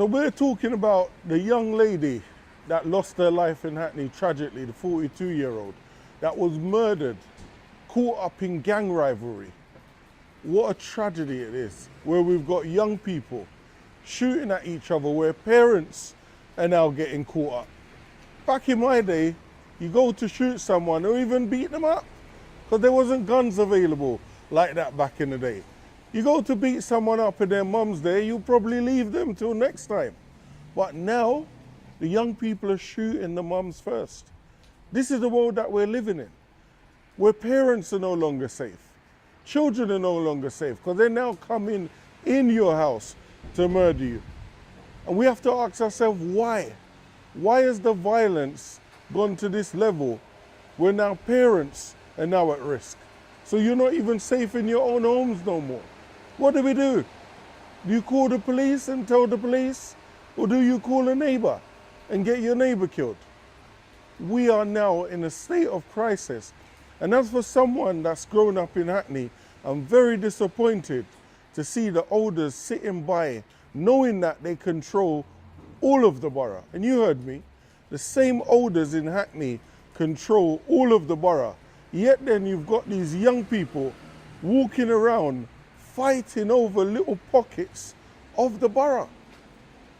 So we're talking about the young lady that lost her life in Hackney tragically, the 42-year-old, that was murdered, caught up in gang rivalry. What a tragedy it is, where we've got young people shooting at each other, where parents are now getting caught up. Back in my day, you go to shoot someone or even beat them up, because there wasn't guns available like that back in the day. You go to beat someone up and their mum's there, you probably leave them till next time. But now, the young people are shooting the mums first. This is the world that we're living in, where parents are no longer safe. Children are no longer safe, because they're now coming in your house to murder you. And we have to ask ourselves, why? Why has the violence gone to this level where now parents are now at risk? So you're not even safe in your own homes no more. What do? Do you call the police and tell the police? Or do you call a neighbor and get your neighbor killed? We are now in a state of crisis. And as for someone that's grown up in Hackney, I'm very disappointed to see the elders sitting by, knowing that they control all of the borough. And you heard me, the same elders in Hackney control all of the borough. Yet then you've got these young people walking around fighting over little pockets of the borough.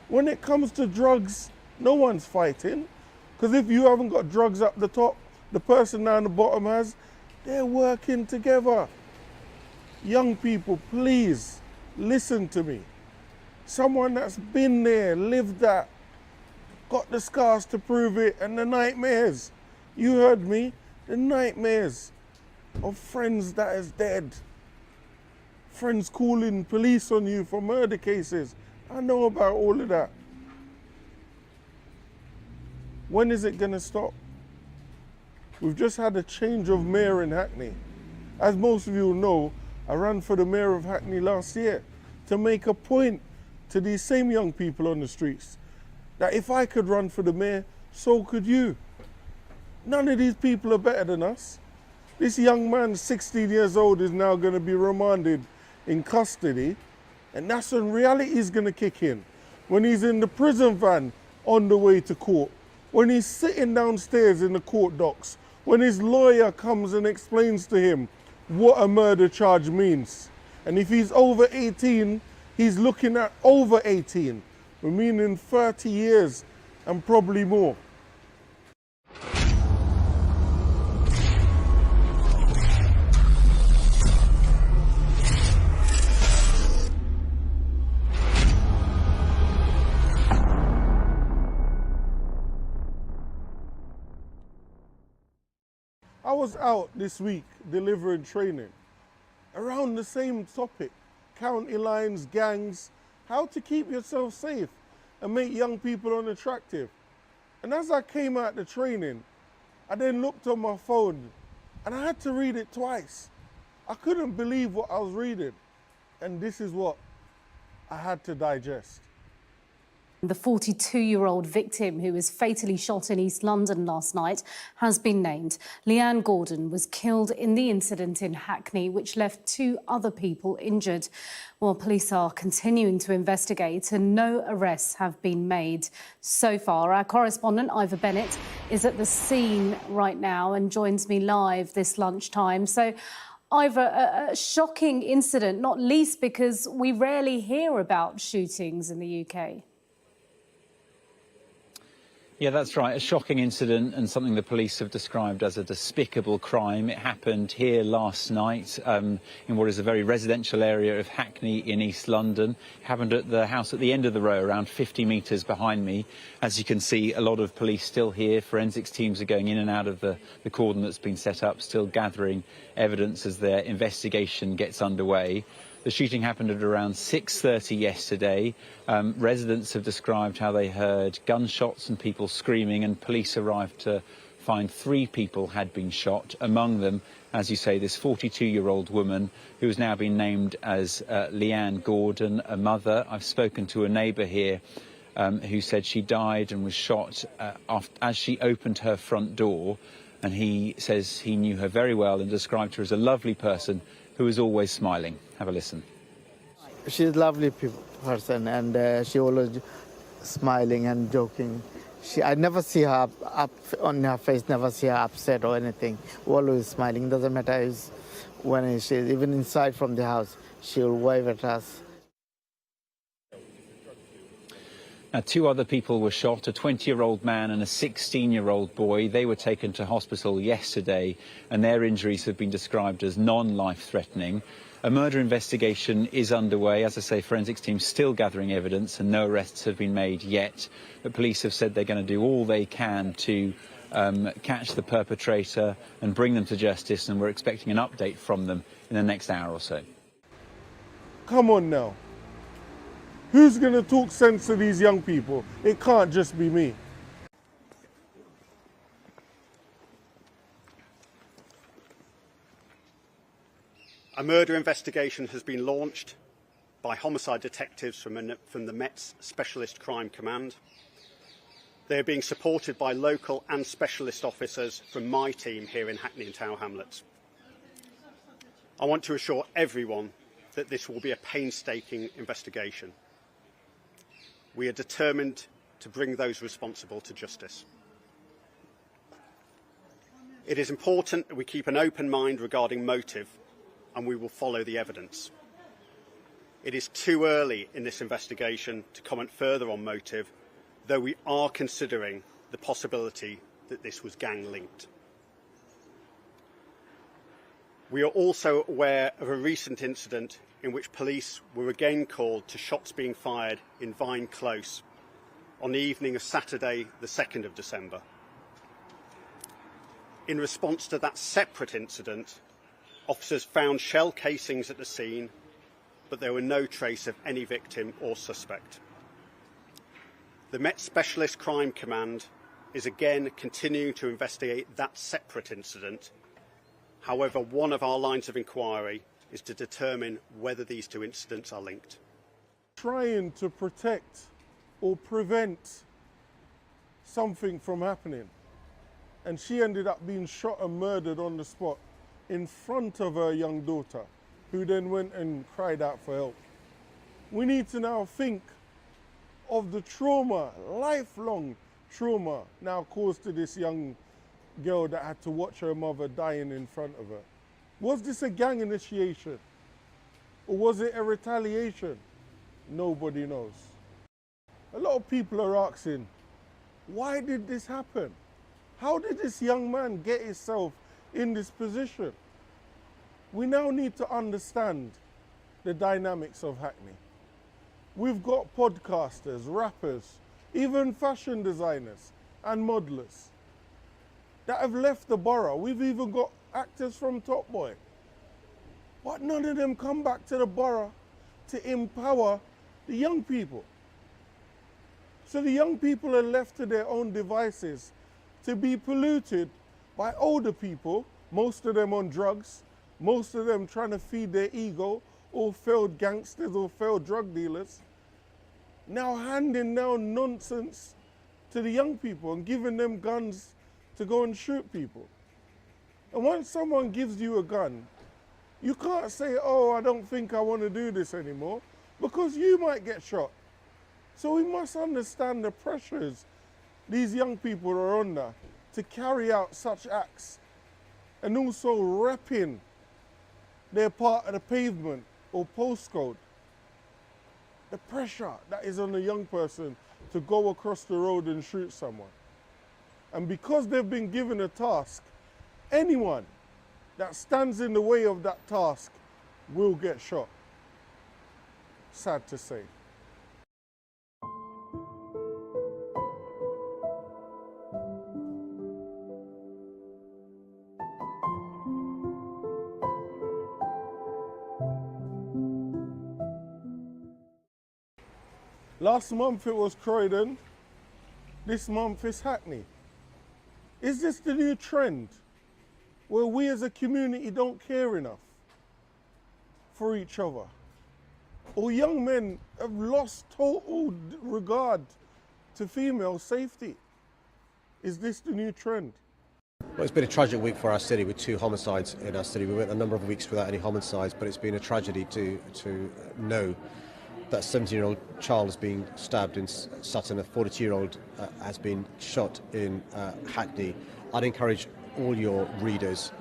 When it comes to drugs, no one's fighting, because if you haven't got drugs up the top, the person down the bottom has, they're working together. Young people, please listen to me. Someone that's been there, lived that, got the scars to prove it, and the nightmares. You heard me, the nightmares of friends that is dead. Friends calling police on you for murder cases. I know about all of that. When is it going to stop? We've just had a change of mayor in Hackney. As most of you know, I ran for the mayor of Hackney last year to make a point to these same young people on the streets that if I could run for the mayor, so could you. None of these people are better than us. This young man, 16 years old, is now going to be remanded in custody, and that's when reality is going to kick in. When he's in the prison van on the way to court, when he's sitting downstairs in the court docks, when his lawyer comes and explains to him what a murder charge means. And if he's over 18, he's looking at over 18, meaning 30 years and probably more. I was out this week delivering training around the same topic, county lines, gangs, how to keep yourself safe and make young people unattractive. And as I came out the training, I then looked on my phone and I had to read it twice. I couldn't believe what I was reading. And this is what I had to digest. The 42-year-old victim who was fatally shot in East London last night has been named. Leanne Gordon was killed in the incident in Hackney, which left 2 other people injured. Well, police are continuing to investigate and no arrests have been made so far. Our correspondent, Ivor Bennett, is at the scene right now and joins me live this lunchtime. So, Ivor, a shocking incident, not least because we rarely hear about shootings in the UK. Yeah, that's right. A shocking incident and something the police have described as a despicable crime. It happened here last night in what is a very residential area of Hackney in East London. It happened at the house at the end of the row, around 50 metres behind me. As you can see, a lot of police still here. Forensics teams are going in and out of the cordon that's been set up, still gathering evidence as their investigation gets underway. The shooting happened at around 6:30 yesterday. Residents have described how they heard gunshots and people screaming, and police arrived to find 3 people had been shot. Among them, as you say, this 42-year-old woman who has now been named as Leanne Gordon, a mother. I've spoken to a neighbour here who said she died and was shot as she opened her front door. And he says he knew her very well and described her as a lovely person who was always smiling. Have a listen. She's a lovely person, and she always smiling and joking. I never see her up on her face, never see her upset or anything. Always smiling. Doesn't matter when she's even inside from the house, she'll wave at us. Now, two other people were shot, a 20-year-old man and a 16-year-old boy. They were taken to hospital yesterday, and their injuries have been described as non-life-threatening. A murder investigation is underway. As I say, forensics teams still gathering evidence, and no arrests have been made yet. But police have said they're going to do all they can to catch the perpetrator and bring them to justice, and we're expecting an update from them in the next hour or so. Come on now. Who's going to talk sense to these young people? It can't just be me. A murder investigation has been launched by homicide detectives from the Met's Specialist Crime Command. They are being supported by local and specialist officers from my team here in Hackney and Tower Hamlets. I want to assure everyone that this will be a painstaking investigation. We are determined to bring those responsible to justice. It is important that we keep an open mind regarding motive, and we will follow the evidence. It is too early in this investigation to comment further on motive, though we are considering the possibility that this was gang-linked. We are also aware of a recent incident in which police were again called to shots being fired in Vine Close on the evening of Saturday, the 2nd of December. In response to that separate incident, officers found shell casings at the scene, but there were no trace of any victim or suspect. The Met Specialist Crime Command is again continuing to investigate that separate incident. However, one of our lines of inquiry is to determine whether these two incidents are linked. Trying to protect or prevent something from happening. And she ended up being shot and murdered on the spot in front of her young daughter, who then went and cried out for help. We need to now think of the trauma, lifelong trauma now caused to this young girl that had to watch her mother dying in front of her. Was this a gang initiation? Or was it a retaliation? Nobody knows. A lot of people are asking, why did this happen? How did this young man get himself in this position? We now need to understand the dynamics of Hackney. We've got podcasters, rappers, even fashion designers and modelers that have left the borough. We've even got actors from Top Boy. But none of them come back to the borough to empower the young people. So the young people are left to their own devices to be polluted by older people, most of them on drugs, most of them trying to feed their ego, or failed gangsters or failed drug dealers, now handing down nonsense to the young people and giving them guns to go and shoot people. And once someone gives you a gun, you can't say, oh, I don't think I want to do this anymore, because you might get shot. So we must understand the pressures these young people are under to carry out such acts, and also repping their part of the pavement or postcode. The pressure that is on a young person to go across the road and shoot someone. And because they've been given a task, anyone that stands in the way of that task will get shot. Sad to say. Last month it was Croydon, this month it's Hackney. Is this the new trend where we as a community don't care enough for each other? Or young men have lost total regard to female safety? Is this the new trend? Well, it's been a tragic week for our city with 2 homicides in our city. We went a number of weeks without any homicides, but it's been a tragedy to know that a 17-year-old child has been stabbed in Sutton, a 42-year-old has been shot in Hackney. I'd encourage all your readers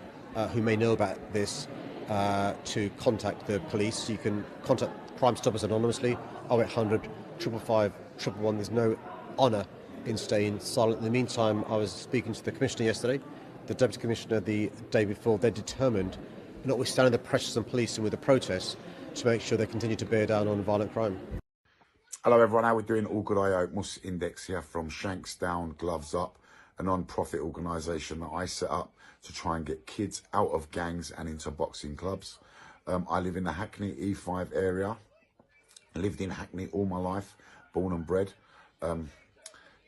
who may know about this to contact the police. You can contact Crime Stoppers anonymously, 0800 555 111. There's no honour in staying silent. In the meantime, I was speaking to the Commissioner yesterday, the Deputy Commissioner the day before. They're determined, notwithstanding the pressures on police and with the protests, to make sure they continue to bear down on violent crime. Hello everyone, how are we doing? All good, I hope. Mus Index here from Shanks Down, Gloves Up, a non-profit organisation that I set up to try and get kids out of gangs and into boxing clubs. I live in the Hackney E5 area. I lived in Hackney all my life, born and bred.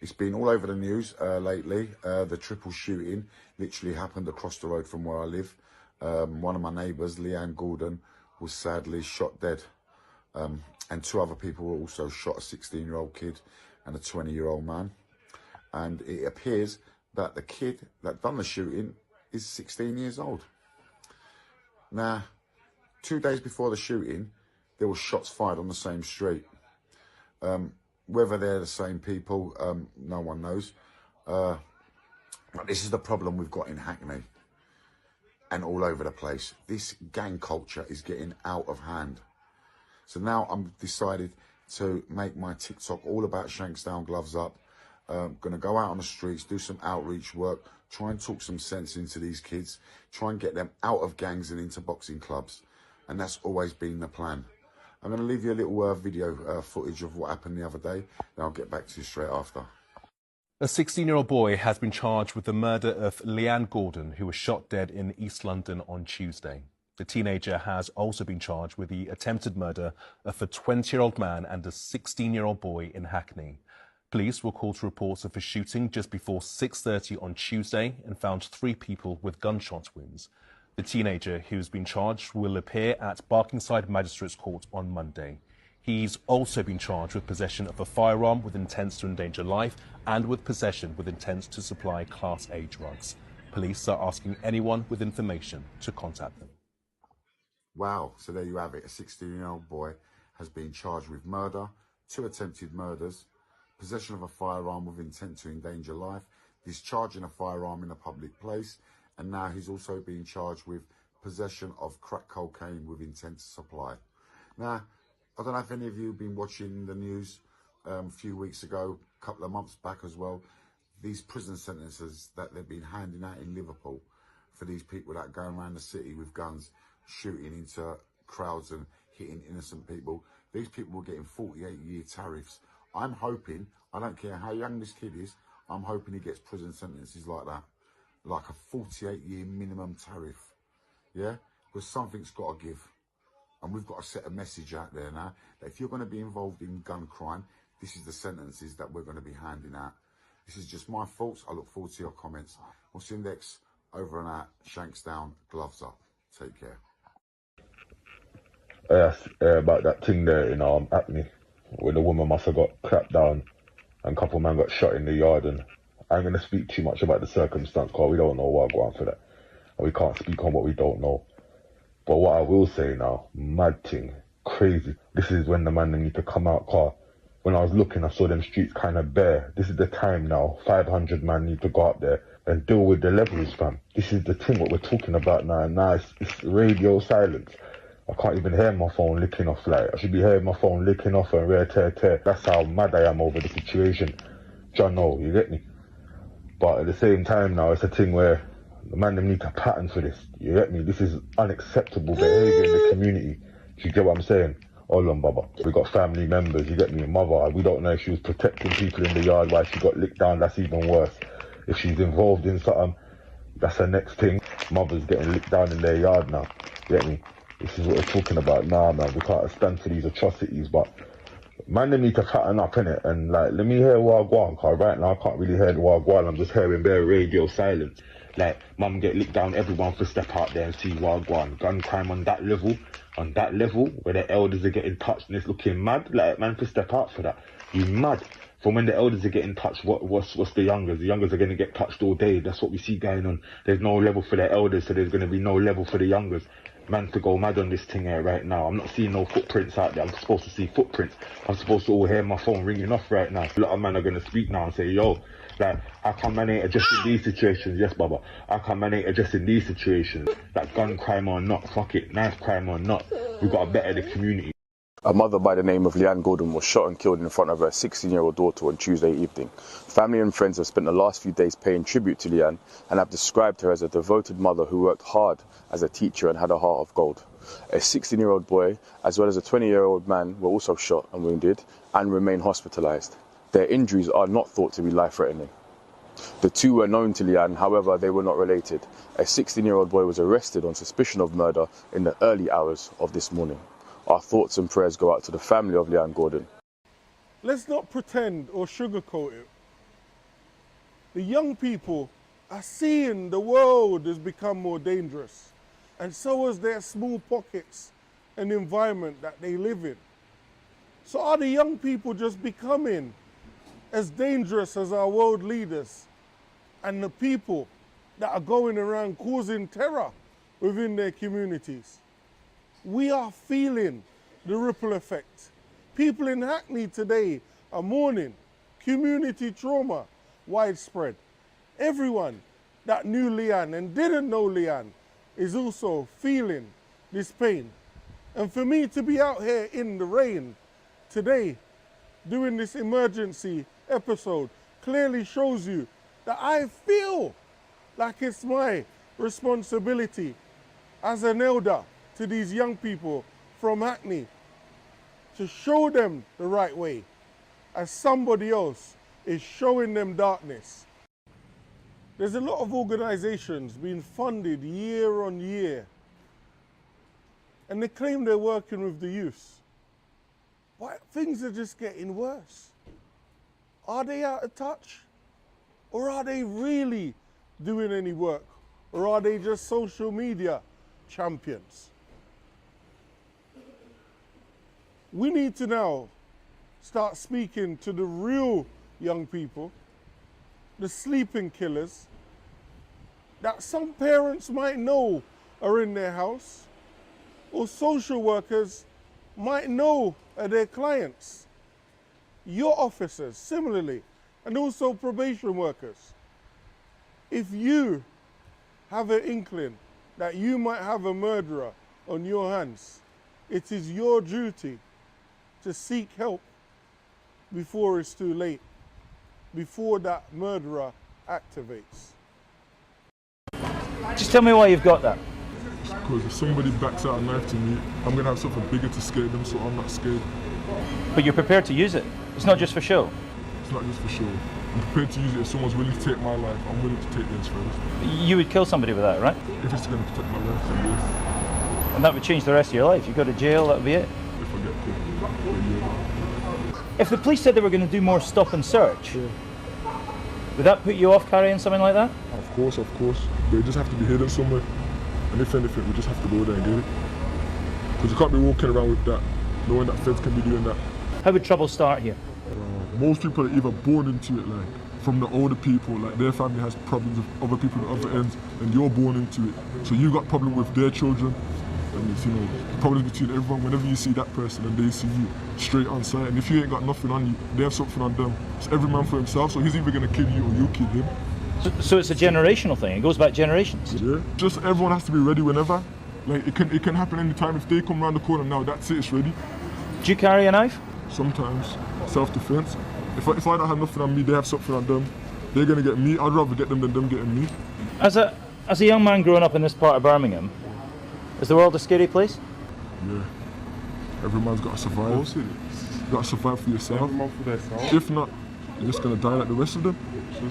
It's been all over the news lately. The triple shooting literally happened across the road from where I live. One of my neighbours, Leanne Gordon, was sadly shot dead. And 2 other people were also shot, a 16-year-old kid and a 20-year-old man. And it appears that the kid that done the shooting is 16 years old. Now, 2 days before the shooting, there were shots fired on the same street. Whether they're the same people, no one knows. But this is the problem we've got in Hackney and all over the place. This gang culture is getting out of hand. So now I'm decided to make my TikTok all about Shanks Down, Gloves Up. Going to go out on the streets, do some outreach work, try and talk some sense into these kids, try and get them out of gangs and into boxing clubs. And that's always been the plan. I'm going to leave you a little video footage of what happened the other day. Then I'll get back to you straight after. A 16-year-old boy has been charged with the murder of Leanne Gordon, who was shot dead in East London on Tuesday. The teenager has also been charged with the attempted murder of a 20-year-old man and a 16-year-old boy in Hackney. Police were called to reports of a shooting just before 6:30 on Tuesday and found 3 people with gunshot wounds. The teenager who's been charged will appear at Barkingside Magistrates Court on Monday. He's also been charged with possession of a firearm with intent to endanger life and with possession with intent to supply Class A drugs. Police are asking anyone with information to contact them. Wow, so there you have it. A 16-year-old boy has been charged with murder, 2 attempted murders, possession of a firearm with intent to endanger life, discharging a firearm in a public place, and now he's also being charged with possession of crack cocaine with intent to supply. Now, I don't know if any of you have been watching the news a few weeks ago, a couple of months back as well, these prison sentences that they've been handing out in Liverpool for these people that are going around the city with guns, shooting into crowds and hitting innocent people. These people were getting 48-year tariffs. I'm hoping, I don't care how young this kid is, I'm hoping he gets prison sentences like that. Like a 48-year minimum tariff. Yeah? Because something's got to give. And we've got to set a message out there now that if you're going to be involved in gun crime, this is the sentences that we're going to be handing out. This is just my thoughts. I look forward to your comments. Mus Index, over and out. Shanks Down, Gloves Up. Take care. About that thing there in Hackney, where the woman must have got clapped down and a couple of men got shot in the yard. And I'm going to speak too much about the circumstance because we don't know what going on for that. And we can't speak on what we don't know. But what I will say now, mad thing, crazy. This is when the man need to come out, car. When I was looking, I saw them streets kind of bare. This is the time now. 500 man need to go up there and deal with the levels, fam. This is the thing what we're talking about now. And now it's radio silence. I can't even hear my phone licking off. Like, I should be hearing my phone licking off and rare tear. That's how mad I am over the situation. John, no, you get me? But at the same time now, it's a thing where the man them need to pattern for this. You get me? This is unacceptable behaviour in the community. Do you get what I'm saying? Hold on, Baba. We got family members, you get me? Mother, we don't know if she was protecting people in the yard while she got licked down. That's even worse. If she's involved in something, that's her next thing. Mother's getting licked down in their yard now. You get me? This is what we're talking about now, man. We can't stand for these atrocities, but man, they need to fatten up, innit? And like, let me hear Wagwan, cause right now I can't really hear the Wagwan. I'm just hearing bare radio silence. Like, mum get licked down, everyone for step out there and see Wagwan. Gun crime on that level, where the elders are getting touched and it's looking mad. Like, man, for step out for that. You mad. From when the elders are getting touched, what's the youngers? The youngers are going to get touched all day. That's what we see going on. There's no level for the elders, so there's going to be no level for the youngers. Man to go mad on this thing here right now. I'm not seeing no footprints out there. I'm supposed to see footprints. I'm supposed to all hear my phone ringing off right now. A lot of men are going to speak now and say, yo, like, how come man ain't addressing these situations? Yes, Baba. How come man ain't addressing these situations? Like gun crime or not, fuck it. Knife crime or not. We've got to better the community. A mother by the name of Leanne Gordon was shot and killed in front of her 16-year-old daughter on Tuesday evening. Family and friends have spent the last few days paying tribute to Leanne and have described her as a devoted mother who worked hard as a teacher and had a heart of gold. A 16-year-old boy as well as a 20-year-old man were also shot and wounded and remain hospitalised. Their injuries are not thought to be life-threatening. The two were known to Leanne, however they were not related. A 16-year-old boy was arrested on suspicion of murder in the early hours of this morning. Our thoughts and prayers go out to the family of Leanne Gordon. Let's not pretend or sugarcoat it. The young people are seeing the world has become more dangerous, and so has their small pockets and environment that they live in. So are the young people just becoming as dangerous as our world leaders and the people that are going around causing terror within their communities? We are feeling the ripple effect. People in Hackney today are mourning. Community trauma, widespread. Everyone that knew Leanne and didn't know Leanne is also feeling this pain. And for me to be out here in the rain today, doing this emergency episode, clearly shows you that I feel like it's my responsibility as an elder to these young people from Hackney to show them the right way, as somebody else is showing them darkness. There's a lot of organizations being funded year on year, and they claim they're working with the youth. But things are just getting worse. Are they out of touch? Or are they really doing any work? Or are they just social media champions? We need to now start speaking to the real young people, the sleeping killers, that some parents might know are in their house, or social workers might know are their clients. Your officers, similarly, and also probation workers. If you have an inkling that you might have a murderer on your hands, it is your duty to seek help before it's too late, before that murderer activates. Just tell me why you've got that. Because if somebody backs out a knife to me, I'm going to have something bigger to scare them, so I'm not scared. But you're prepared to use it. It's not just for show. It's not just for show. I'm prepared to use it if someone's willing to take my life. I'm willing to take theirs first. You would kill somebody with that, right? If it's going to protect my life, then yes. And that would change the rest of your life. You go to jail, that would be it. If I get killed, then yeah. If the police said they were going to do more stop and search, would that put you off carrying something like that? Of course. But it just have to be hidden somewhere. And if anything, we just have to go there and get it. Because you can't be walking around with that, knowing that feds can be doing that. How would trouble start here? Most people are either born into it, like from the older people, like their family has problems with other people at other ends, and you're born into it. So you got problem with their children, and it's, you know, problems between everyone. Whenever you see that person and they see you straight on sight, and if you ain't got nothing on you, they have something on them. It's every man for himself, so he's either gonna kill you or you kill him. So it's a generational thing. It goes back generations. Yeah, just everyone has to be ready whenever. Like it can happen anytime. If they come around the corner now, that's it, it's ready. Do you carry a knife? Sometimes, self-defense. If I don't have nothing on me, they have something on them. They're gonna get me. I'd rather get them than them getting me. As a young man growing up in this part of Birmingham, is the world a scary place? Yeah. Every man's got to survive. Of course it is. You got to survive for yourself. Every man for themselves. If not, you're just gonna die like the rest of them.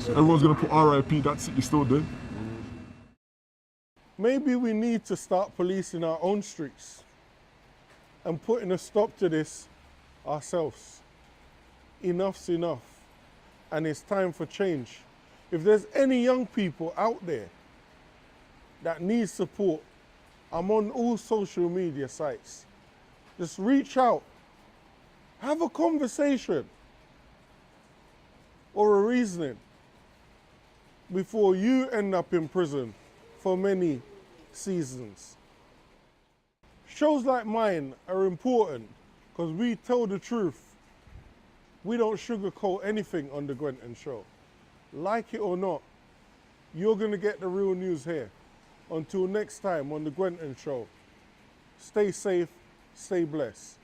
Everyone's gonna put RIP. That's it. You're still dead. Maybe we need to start policing our own streets and putting a stop to this ourselves. Enough's enough, and it's time for change. If there's any young people out there that need support, I'm on all social media sites. Just reach out, have a conversation. reasoning before you end up in prison for many seasons. Shows like mine are important because we tell the truth. We don't sugarcoat anything on The Gwenton Show. Like it or not, you're going to get the real news here. Until next time on The Gwenton Show, stay safe, stay blessed.